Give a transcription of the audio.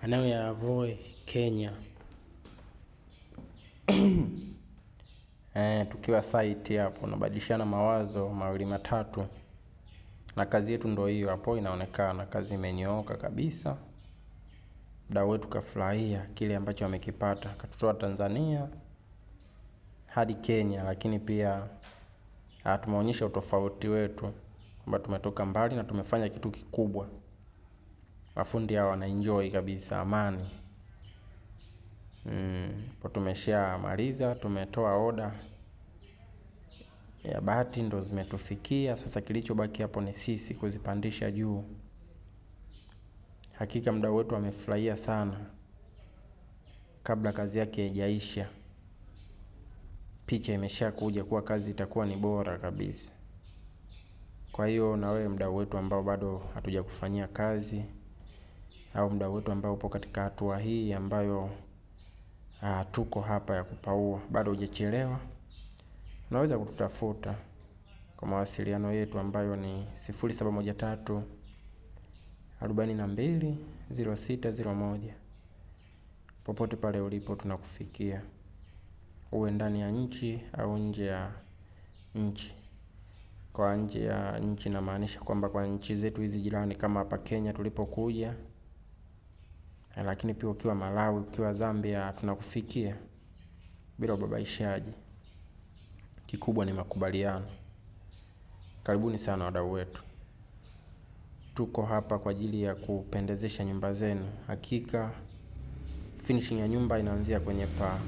eneo ya Voi, Kenya. Tukiwa site hapo nabadilishana mawazo mawili matatu, na kazi yetu ndio hiyo hapo. Inaonekana kazi imenyooka kabisa. Mdau wetu kafurahia kile ambacho amekipata, katutoa Tanzania hadi Kenya, lakini pia tumeonyesha utofauti wetu kwamba tumetoka mbali na tumefanya kitu kikubwa. Mafundi hao wanaenjoy kabisa, amani. Kwa tumeshamaliza, tumetoa order ya bati ndo zimetufikia. Sasa kilichobaki hapo ni sisi kuzipandisha juu. Hakika mdau wetu amefurahia sana. Kabla kazi yake haijaisha, picha imeshakuja kuwa kazi itakuwa ni bora kabisa. Kwa hiyo na wewe mdau wetu ambao bado hatujakufanyia kazi, au mdau wetu ambao upo katika hatua hii ambayo tuko hapa ya kupaua, bado hujachelewa, unaweza kututafuta kwa mawasiliano yetu ambayo ni 0713 42 0601. Popote pale ulipo tunakufikia, uwe ndani ya nchi au nje ya nchi. Kwa nje ya nchi namaanisha kwamba kwa nchi zetu hizi jirani kama hapa Kenya tulipokuja, lakini pia ukiwa Malawi, ukiwa Zambia, tunakufikia bila ubabaishaji. Kikubwa ni makubaliano. Karibuni sana wadau wetu. Tuko hapa kwa ajili ya kupendezesha nyumba zenu. Hakika finishing ya nyumba inaanzia kwenye paa.